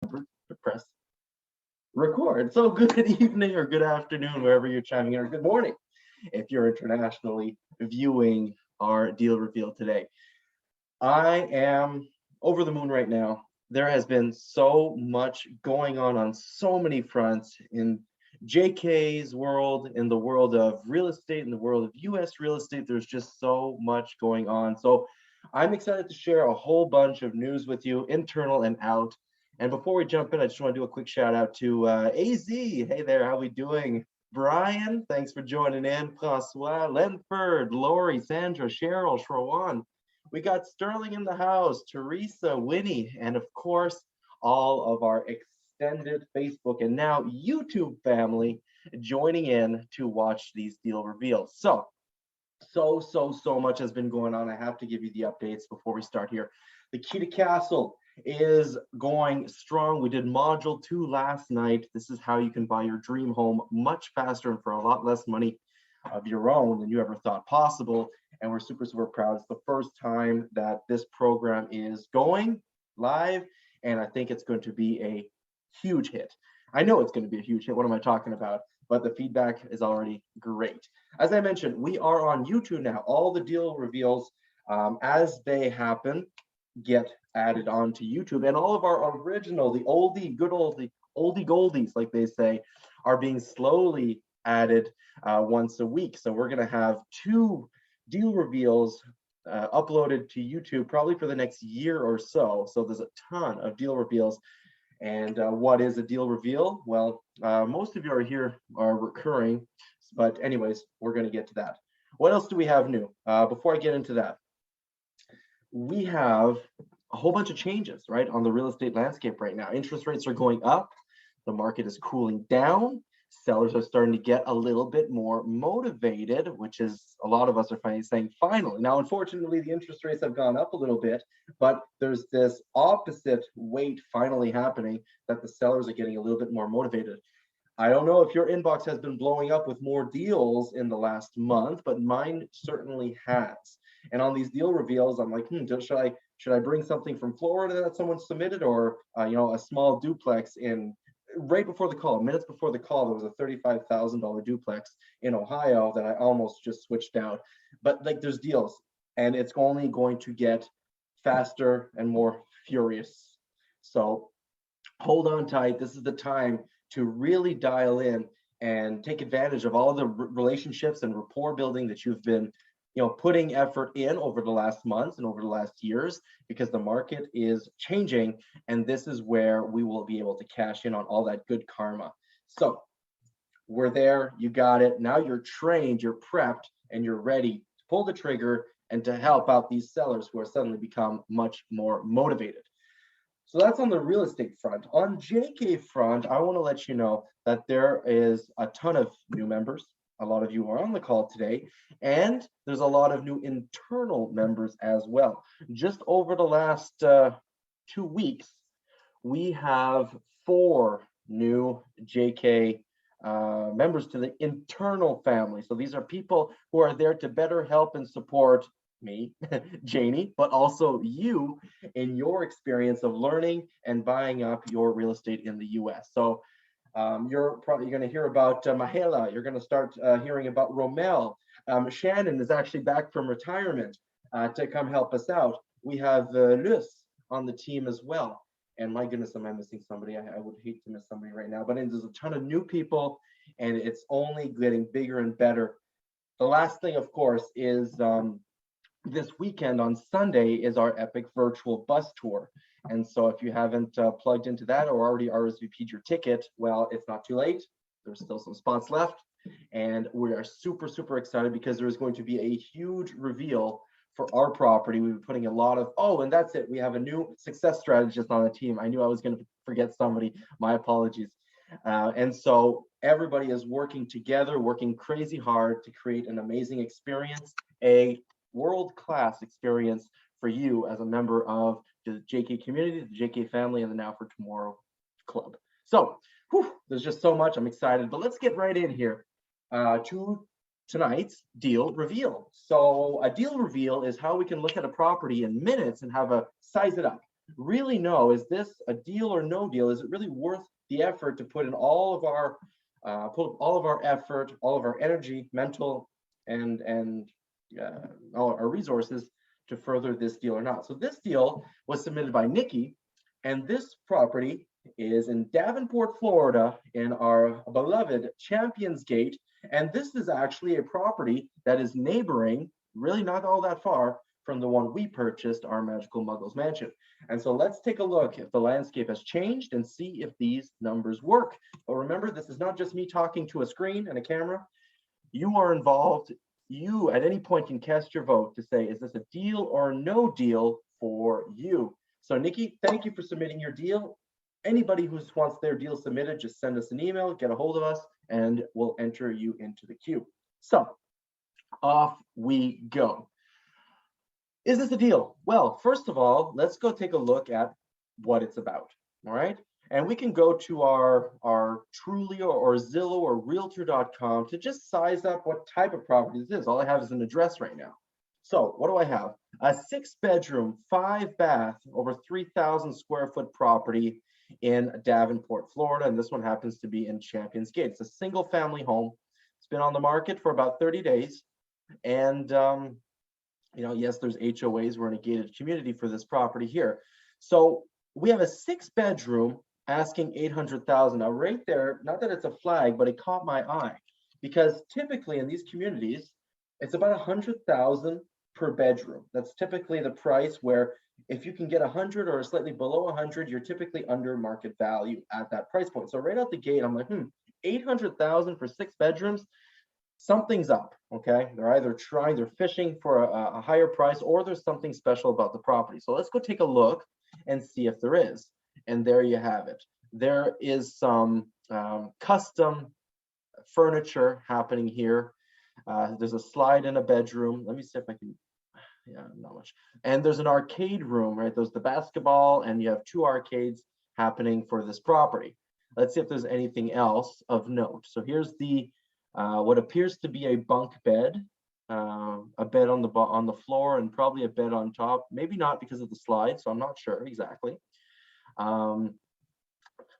to press record. So good evening or good afternoon, wherever you're chiming in, or good morning if you're internationally viewing our deal reveal today. I am over the moon right now. There has been so much going on so many fronts in JK's world, in the world of real estate, in the world of US real estate. There's just so much going on. So I'm excited to share a whole bunch of news with you, internal and out. And before we jump in, I just want to do a quick shout out to AZ. Hey there, how we doing? Brian, thanks for joining in. Francois, Lenford, Lori, Sandra, Cheryl, Shrawan. We got Sterling in the house, Teresa, Winnie, and of course, all of our extended Facebook and now YouTube family joining in to watch these deal reveals. So much has been going on. I have to give you the updates before we start here. The Key to Castle is going strong. We did module 2 last night. This is how you can buy your dream home much faster and for a lot less money of your own than you ever thought possible. And we're super proud. It's the first time that this program is going live, and I think it's going to be a huge hit. I know it's going to be a huge hit. What am I talking about? But the feedback is already great. As I mentioned, we are on YouTube now. All the deal reveals, as they happen, get added onto YouTube, and all of our original, the oldie goldies, like they say, are being slowly added once a week. So we're going to have 2 deal reveals uploaded to YouTube probably for the next year or so. So there's a ton of deal reveals. And what is a deal reveal? Well, most of you are recurring, but anyways, we're going to get to that. What else do we have new? Before I get into that, we have a whole bunch of changes, right, on the real estate landscape right now. Interest rates are going up. The market is cooling down. Sellers are starting to get a little bit more motivated, which is a lot of us are saying finally. Now, unfortunately, the interest rates have gone up a little bit, but there's this opposite weight finally happening that the sellers are getting a little bit more motivated. I don't know if your inbox has been blowing up with more deals in the last month, but mine certainly has. And on these deal reveals, I'm like, should I bring something from Florida that someone submitted, or a small duplex in right before the call, minutes before the call, there was a $35,000 duplex in Ohio that I almost just switched out. But like, there's deals, and it's only going to get faster and more furious. So hold on tight. This is the time to really dial in and take advantage of all the relationships and rapport building that you've been putting effort in over the last months and over the last years, because the market is changing, and this is where we will be able to cash in on all that good karma. So we're there, you got it. Now you're trained, you're prepped, and you're ready to pull the trigger and to help out these sellers who are suddenly become much more motivated. So that's on the real estate front. On JK front, I want to let you know that there is a ton of new members. A lot of you are on the call today, and there's a lot of new internal members as well. Just over the last 2 weeks, we have 4 new JK members to the internal family. So these are people who are there to better help and support me, Janie, but also you in your experience of learning and buying up your real estate in the US. So you're probably going to hear about Mahela. You're going to start hearing about Romel. Shannon is actually back from retirement to come help us out. We have Luce on the team as well. And my goodness, am I missing somebody? I would hate to miss somebody right now. But there's a ton of new people, and it's only getting bigger and better. The last thing, of course, is this weekend on Sunday is our epic virtual bus tour. And so if you haven't plugged into that or already RSVP'd your ticket, well, it's not too late. There's still some spots left. And we are super excited because there is going to be a huge reveal for our property. We've been putting a lot of, and that's it. We have a new success strategist on the team. I knew I was going to forget somebody. My apologies. And so everybody is working together, working crazy hard to create an amazing experience, a world-class experience for you as a member of the JK community, the JK family, and the Now for Tomorrow Club. So there's just so much. I'm excited, but let's get right in here to tonight's deal reveal. So a deal reveal is how we can look at a property in minutes and have a size it up. really know, is this a deal or no deal? Is it really worth the effort to put in all of our effort, all of our energy, mental, and all our resources to further this deal or not? So this deal was submitted by Nikki, and this property is in Davenport, Florida, in our beloved Champions Gate. And this is actually a property that is neighboring, really not all that far, from the one we purchased, our Magical Muggles Mansion. And so let's take a look if the landscape has changed and see if these numbers work. But remember, this is not just me talking to a screen and a camera. You are involved. You at any point can cast your vote to say, is this a deal or no deal for you? So Nikki, thank you for submitting your deal. Anybody who wants their deal submitted, just send us an email, get a hold of us, and we'll enter you into the queue. So off we go. Is this a deal? Well, first of all, let's go take a look at what it's about, all right? And we can go to our Trulia or Zillow or Realtor.com to just size up what type of property this is. All I have is an address right now. So what do I have? A 6-bedroom, 5-bath, over 3,000 square foot property in Davenport, Florida. And this one happens to be in Champions Gate. It's a single family home. It's been on the market for about 30 days. And yes, there's HOAs. We're in a gated community for this property here. So we have a 6-bedroom asking $800,000. Now right there, not that it's a flag, but it caught my eye because typically in these communities, it's about $100,000 per bedroom. That's typically the price where if you can get 100 or slightly below 100, you're typically under market value at that price point. So right out the gate, I'm like, 800,000 for 6 bedrooms. Something's up, okay? They're fishing for a higher price, or there's something special about the property. So let's go take a look and see if there is. And there you have it. There is some custom furniture happening here. There's a slide in a bedroom. Let me see if I can, not much. And there's an arcade room, right? There's the basketball, and you have 2 arcades happening for this property. Let's see if there's anything else of note. So here's the what appears to be a bunk bed, a bed on the floor, and probably a bed on top. Maybe not because of the slide, so I'm not sure exactly.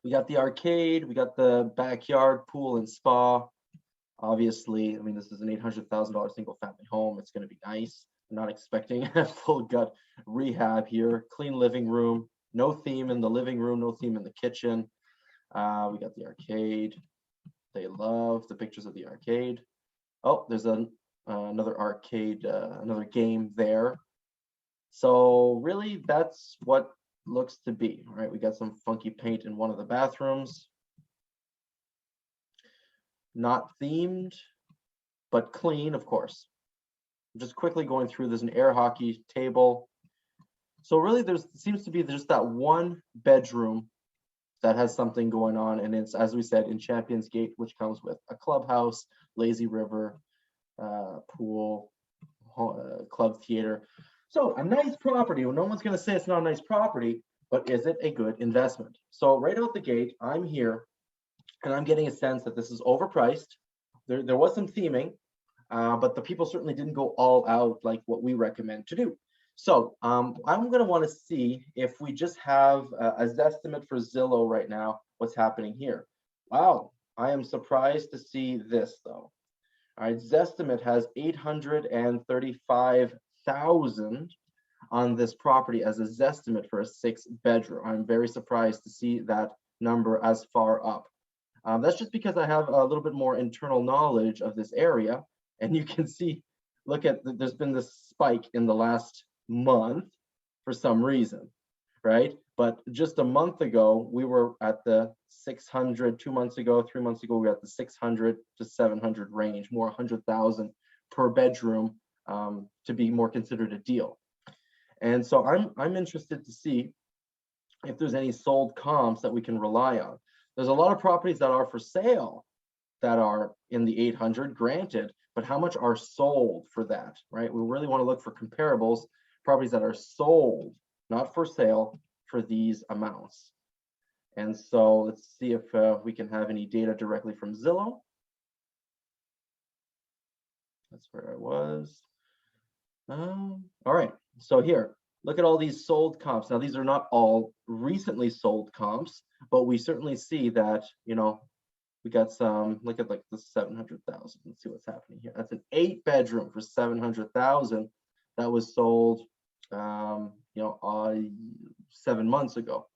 We got the arcade, we got the backyard pool and spa. Obviously, I mean, this is an $800,000 single family home. It's going to be nice. I'm not expecting a full gut rehab here. Clean living room, no theme in the living room, no theme in the kitchen. We got the arcade. They love the pictures of the arcade. Oh, there's another arcade, another game there. So really, that's what looks to be. All right, we got some funky paint in one of the bathrooms. Not themed, but clean, of course. I'm just quickly going through. There's an air hockey table. So really, there seems to be just that one bedroom that has something going on, and it's, as we said, in Champions Gate, which comes with a clubhouse, lazy river, pool, club theater. So a nice property. Well, no one's going to say it's not a nice property, but is it a good investment? So right out the gate, I'm here, and I'm getting a sense that this is overpriced. There was some theming, but the people certainly didn't go all out like what we recommend to do. So I'm going to want to see if we just have a Zestimate for Zillow right now, what's happening here. Wow, I am surprised to see this though. All right, Zestimate has 835,000 on this property as a Zestimate for a 6-bedroom. I'm very surprised to see that number as far up. That's just because I have a little bit more internal knowledge of this area, and you can see, look at, there's been this spike in the last month for some reason, right? But just a month ago, we were at the 600, 2 months ago, 3 months ago, we were at the 600 to 700 range, more 100,000 per bedroom to be more considered a deal. And so I'm interested to see if there's any sold comps that we can rely on. There's a lot of properties that are for sale that are in the 800, granted, but how much are sold for that, right? We really want to look for comparables, properties that are sold, not for sale, for these amounts. And so let's see if we can have any data directly from Zillow. That's where I was. All right, so here, Look at all these sold comps. Now, these are not all recently sold comps, but we certainly see that, you know, we got some, look at like the 700,000. Let's see what's happening here. That's an 8-bedroom for 700,000 that was sold, you know, 7 months ago.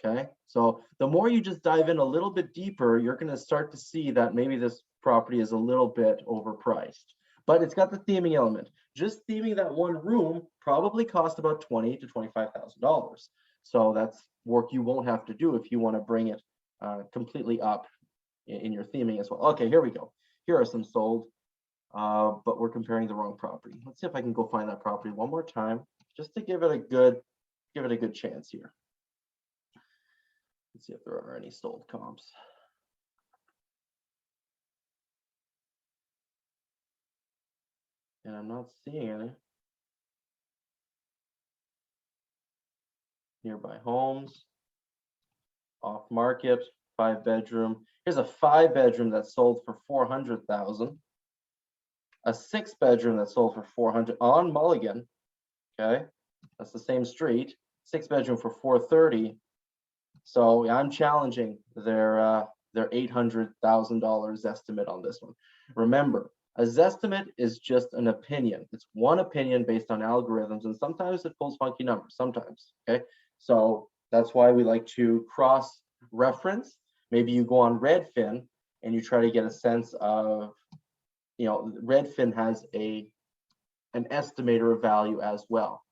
Okay, so the more you just dive in a little bit deeper, you're going to start to see that maybe this property is a little bit overpriced, but it's got the theming element. Just theming that one room probably cost about $20,000 to $25,000. So that's work you won't have to do if you want to bring it completely up in your theming as well. Okay, here we go. Here are some sold, but we're comparing the wrong property. Let's see if I can go find that property one more time, just to give it a good chance here. Let's see if there are any sold comps. And I'm not seeing any. Nearby homes, off market, 5-bedroom. Here's a 5-bedroom that sold for 400,000. A 6-bedroom that sold for 400 on Mulligan. Okay, that's the same street. 6-bedroom for 430. So I'm challenging their $800,000 estimate on this one. Remember, a Zestimate is just an opinion. It's one opinion based on algorithms, and sometimes it pulls funky numbers, sometimes, okay? So that's why we like to cross-reference. Maybe you go on Redfin and you try to get a sense of, you know, Redfin has an estimator of value as well.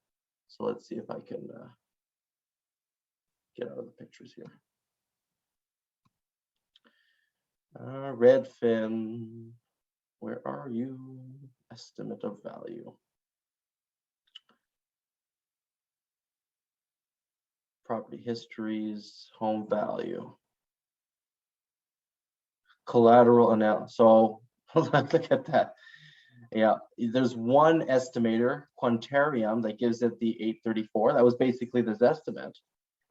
So let's see if I can get out of the pictures here. Redfin, where are you? Estimate of value. Property histories, home value. Collateral analysis. So look at that. Yeah, there's one estimator, Quantarium, that gives it the 834. That was basically this estimate.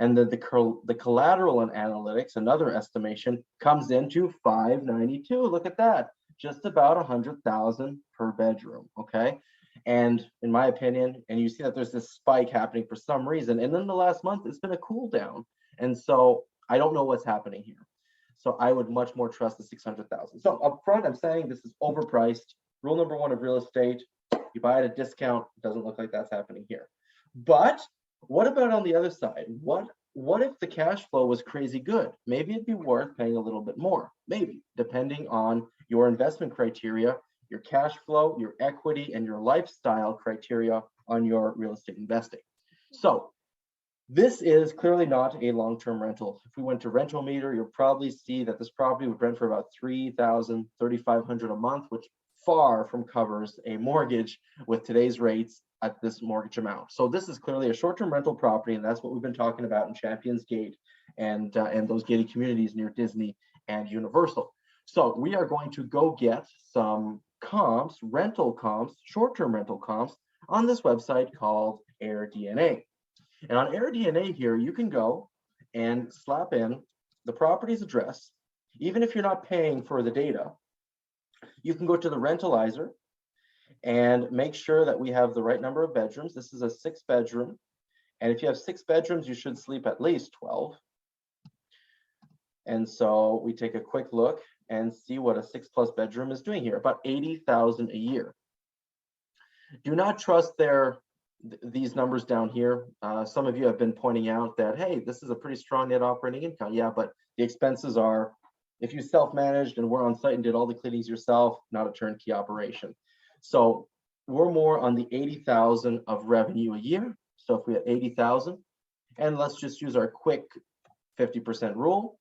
And then the collateral and analytics, another estimation, comes into 592. Look at that, just about 100,000 per bedroom. Okay, and in my opinion, and you see that there's this spike happening for some reason, and then the last month it's been a cool down, and so I don't know what's happening here. So I would much more trust the 600,000. So up front, I'm saying this is overpriced. Rule number one of real estate: you buy at a discount. It doesn't look like that's happening here. But what about on the other side? What if the cash flow was crazy good? Maybe it'd be worth paying a little bit more, maybe, depending on your investment criteria, your cash flow, your equity, and your lifestyle criteria on your real estate investing. So this is clearly not a long-term rental. If we went to Rental Meter, you'll probably see that this property would rent for about $3,000, $3,500 a month, which far from covers a mortgage with today's rates at this mortgage amount. So this is clearly a short-term rental property, and that's what we've been talking about in Champions Gate and those gated communities near Disney and Universal. So we are going to go get some comps, rental comps, short-term rental comps on this website called AirDNA. And on AirDNA here, you can go and slap in the property's address. Even if you're not paying for the data, you can go to the rentalizer and make sure that we have the right number of bedrooms. This is a 6-bedroom. And if you have 6 bedrooms, you should sleep at least 12. And so we take a quick look and see what a 6+ bedroom is doing here, about $80,000 a year. Do not trust these numbers down here. Some of you have been pointing out that, hey, this is a pretty strong net operating income. Yeah, but the expenses are, if you self-managed and were on site and did all the cleanings yourself, not a turnkey operation. So we're more on the 80,000 of revenue a year. So if we have 80,000, and let's just use our quick 50% rule.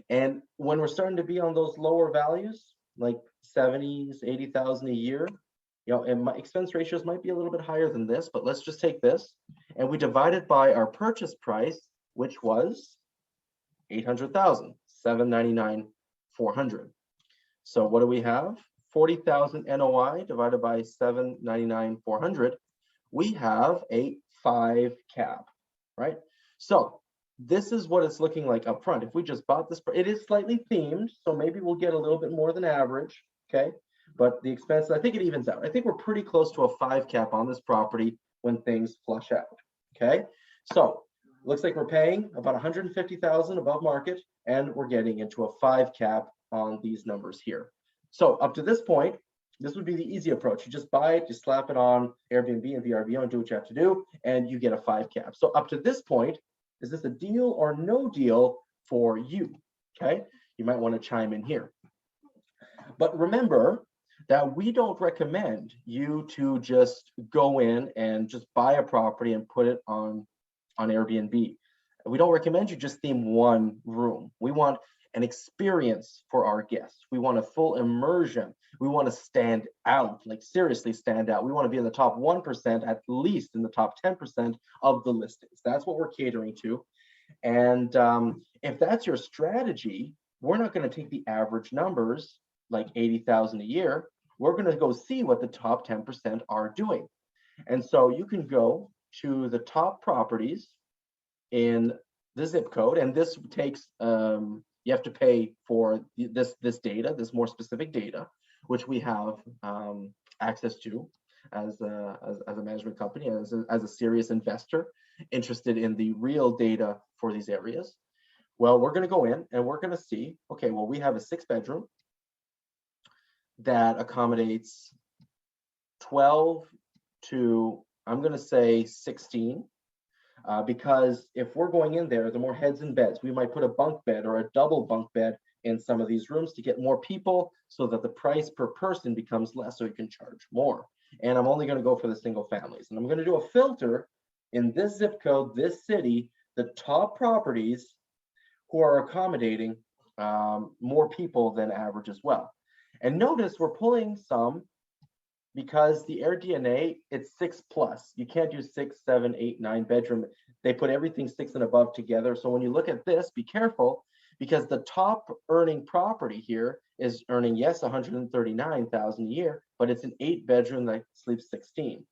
And when we're starting to be on those lower values, like 70s, 80,000 a year, you know, and my expense ratios might be a little bit higher than this, but let's just take this and we divide it by our purchase price, which was 800,000, 799, 400. So what do we have? 40,000 NOI divided by 799, 400. We have a 5 cap, right? So this is what it's looking like up front. If we just bought this, it is slightly themed, so maybe we'll get a little bit more than average, okay? But the expense, I think it evens out. I think we're pretty close to a 5 cap on this property when things flush out. Okay, so looks like we're paying about 150,000 above market, and we're getting into a 5 cap on these numbers here. So up to this point, this would be the easy approach. You just buy it, you slap it on Airbnb and VRBO and do what you have to do, and you get a 5 cap. So up to this point, is this a deal or no deal for you? Okay, you might want to chime in here. But remember that we don't recommend you to just go in and just buy a property and put it on Airbnb. We don't recommend you just theme one room. We want an experience for our guests. We want a full immersion. We want to stand out, like seriously stand out. We want to be in the top 1%, at least in the top 10% of the listings. That's what we're catering to. And if that's your strategy, we're not going to take the average numbers like 80,000 a year. We're going to go see what the top 10% are doing. And so you can go to the top properties in the zip code, and this takes you have to pay for this data, this more specific data, which we have access to as a management company, as a serious investor interested in the real data for these areas. Well, we're going to go in and we're going to see, okay, well, we have a 6-bedroom that accommodates 12 to, I'm going to say 16, because if we're going in there, the more heads and beds, we might put a bunk bed or a double bunk bed in some of these rooms to get more people so that the price per person becomes less, so you can charge more. And I'm only going to go for the single families. And I'm going to do a filter in this zip code, this city, the top properties who are accommodating more people than average as well. And notice we're pulling some because the AirDNA, it's 6+. You can't do 6, 7, 8, 9 bedroom. They put everything 6 and above together. So when you look at this, be careful, because the top earning property here is earning, yes, 139,000 a year, but it's an 8-bedroom that sleeps 16.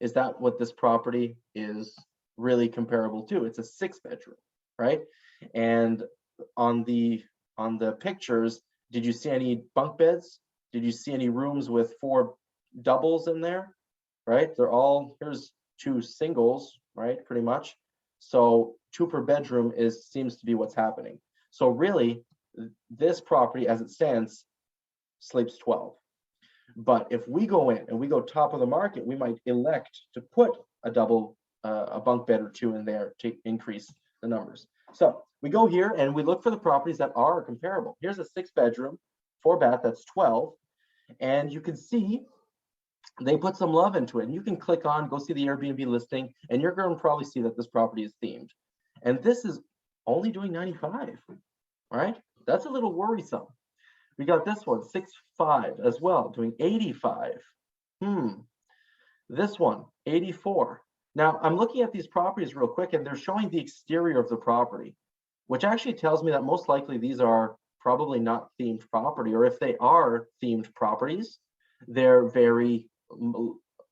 Is that what this property is really comparable to? It's a 6-bedroom, right? And on the pictures, did you see any bunk beds? Did you see any rooms with 4 doubles in there? Right? They're all, here's 2 singles, right? Pretty much. So 2 per bedroom seems to be what's happening. So really, this property as it stands sleeps 12. But if we go in and we go top of the market, we might elect to put a double, a bunk bed or 2 in there to increase the numbers. So we go here and we look for the properties that are comparable. Here's a 6-bedroom, 4-bath, that's 12. And you can see they put some love into it. And you can click on, go see the Airbnb listing, and you're going to probably see that this property is themed. And this is only doing 95, right? That's a little worrisome. We got this one, 6.5 as well, doing 85. This one, 84. Now, I'm looking at these properties real quick, and they're showing the exterior of the property, which actually tells me that most likely these are probably not themed property, or if they are themed properties, they're very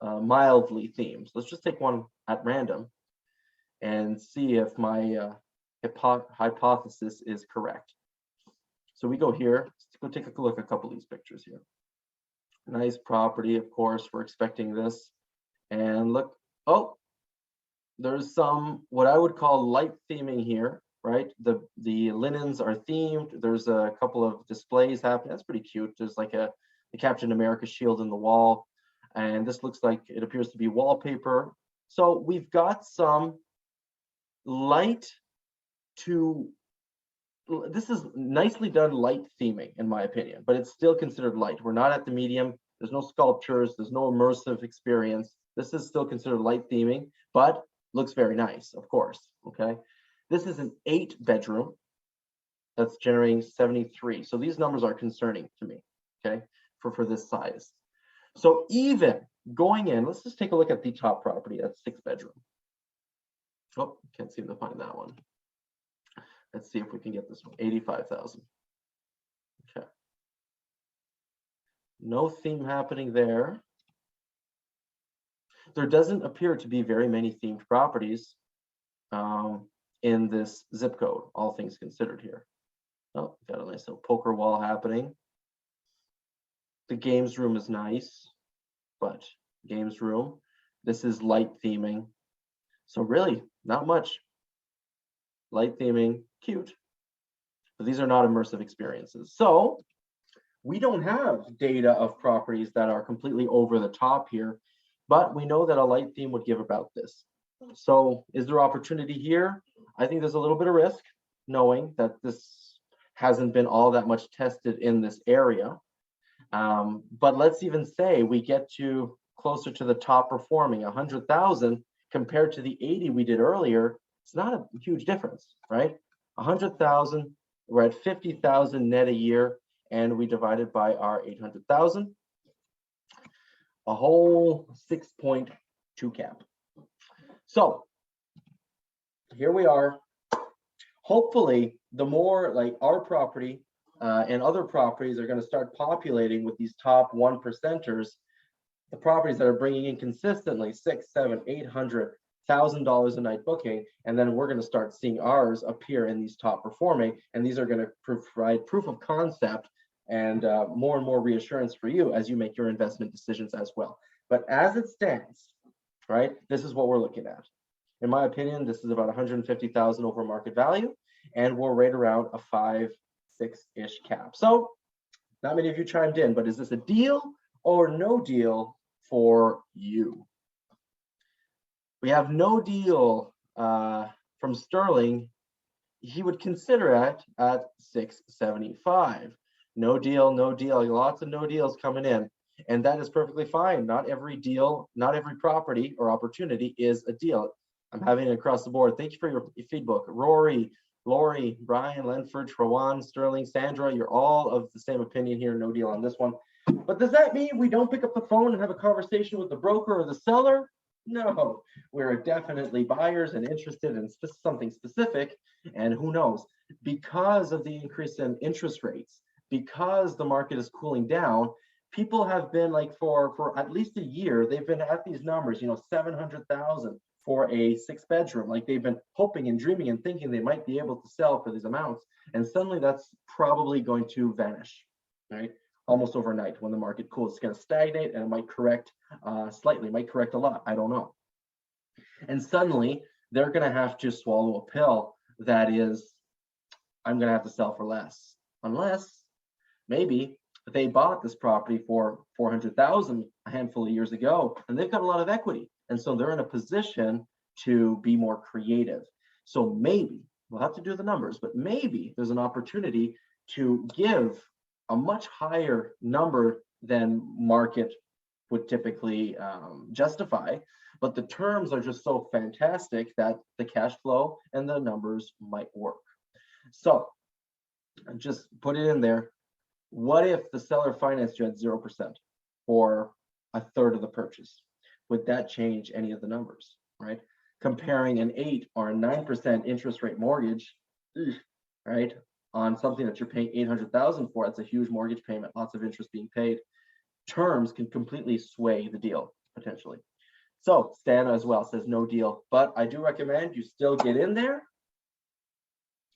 mildly themed. Let's just take one at random and see if my hypothesis is correct. So we go here, let's go take a look at a couple of these pictures here. Nice property, of course, we're expecting this. And look, oh, there's some, what I would call light theming here, right? The linens are themed. There's a couple of displays happening. That's pretty cute. There's like the Captain America shield in the wall. And this looks like it appears to be wallpaper. So we've got some light to, this is nicely done light theming in my opinion, but it's still considered light. We're not at the medium. There's no sculptures. There's no immersive experience. This is still considered light theming, but looks very nice, of course, okay? This is an 8-bedroom that's generating 73. So these numbers are concerning to me, okay, for this size. So even going in, let's just take a look at the top property, that's 6-bedroom. Oh, can't seem to find that one. Let's see if we can get this one, 85,000. Okay. No theme happening there. There doesn't appear to be very many themed properties in this zip code, all things considered here. Oh, got a nice little poker wall happening. The games room is nice, but games room, this is light theming. So really, not much. Light theming, cute, but these are not immersive experiences. So we don't have data of properties that are completely over the top here, but we know that a light theme would give about this. So is there opportunity here? I think there's a little bit of risk, knowing that this hasn't been all that much tested in this area. But let's even say we get to closer to the top performing, 100,000 compared to the 80 we did earlier. It's not a huge difference, right? 100,000, we're at 50,000 net a year, and we divided by our 800,000, a whole 6.2 cap. So here we are. Hopefully, the more like our property and other properties are going to start populating with these top 1%ers, the properties that are bringing in consistently $600,000, $700,000, $800,000 a night booking, and then we're going to start seeing ours appear in these top performing, and these are going to provide proof of concept and more reassurance for you as you make your investment decisions as well. But as it stands, right, this is what we're looking at. In my opinion, this is about 150,000 over market value, and we're right around a 5-6-ish cap. So not many of you chimed in, but is this a deal or no deal for you? We have no deal from Sterling. He would consider it at 675. No deal, no deal. Lots of no deals coming in, and that is perfectly fine. Not every deal, not every property or opportunity is a deal. I'm having it across the board. Thank you for your feedback. Rory, Lori, Brian, Lenford, Trawan, Sterling, Sandra, you're all of the same opinion here. No deal on this one. But does that mean we don't pick up the phone and have a conversation with the broker or the seller? No, we're definitely buyers and interested in something specific. And who knows, because of the increase in interest rates, because the market is cooling down, people have been like for at least a year, they've been at these numbers, 700,000 for a 6-bedroom. Like they've been hoping and dreaming and thinking they might be able to sell for these amounts. And suddenly that's probably going to vanish, right? Almost overnight. When the market cools, it's going to stagnate, and it might correct slightly, might correct a lot. I don't know. And suddenly they're going to have to swallow a pill that is, I'm going to have to sell for less, unless maybe they bought this property for 400,000 a handful of years ago, and they've got a lot of equity, and so they're in a position to be more creative. So maybe we'll have to do the numbers, but maybe there's an opportunity to give a much higher number than market would typically justify, but the terms are just so fantastic that the cash flow and the numbers might work. So just put it in there. What if the seller financed you at 0% for a third of the purchase? Would that change any of the numbers, right? Comparing an 8 or a 9% interest rate mortgage, right, on something that you're paying 800,000 for, that's a huge mortgage payment, lots of interest being paid. Terms can completely sway the deal potentially. So Stan as well says no deal, but I do recommend you still get in there,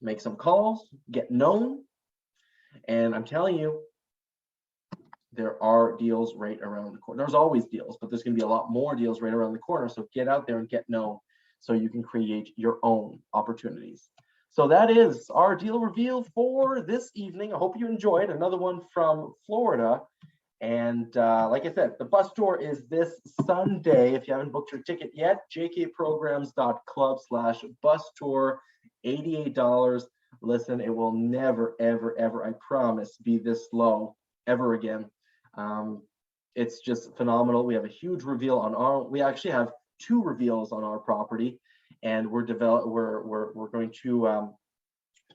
make some calls, get known. And I'm telling you, there are deals right around the corner. There's always deals, but there's going to be a lot more deals right around the corner. So get out there and get known so you can create your own opportunities. So that is our deal reveal for this evening. I hope you enjoyed another one from Florida. And like I said, the bus tour is this Sunday. If you haven't booked your ticket yet, jkprograms.club/bus tour, $88. Listen, it will never, ever, ever, I promise, be this low ever again. It's just phenomenal. We have a huge reveal on we actually have 2 reveals on our property, and we're going to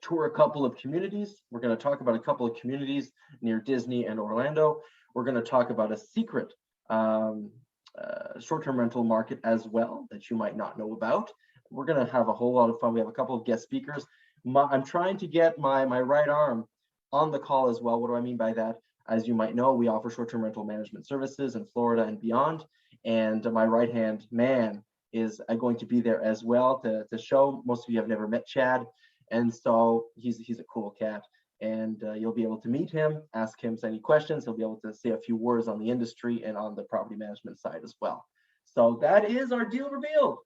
tour a couple of communities. We're going to talk about a couple of communities near Disney and Orlando. We're going to talk about a secret short-term rental market as well that you might not know about. We're going to have a whole lot of fun. We have a couple of guest speakers. I'm trying to get my right arm on the call as well. What do I mean by that? As you might know, we offer short-term rental management services in Florida and beyond. And my right-hand man is going to be there as well to show. Most of you have never met Chad. And so he's a cool cat. And you'll be able to meet him, ask him any questions. He'll be able to say a few words on the industry and on the property management side as well. So that is our deal reveal.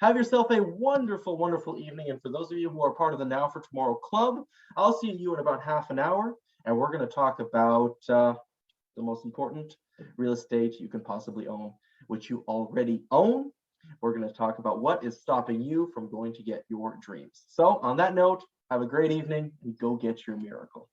Have yourself a wonderful, wonderful evening. And for those of you who are part of the Now for Tomorrow Club, I'll see you in about half an hour. And we're going to talk about the most important real estate you can possibly own, which you already own. We're going to talk about what is stopping you from going to get your dreams. So on that note, have a great evening and go get your miracle.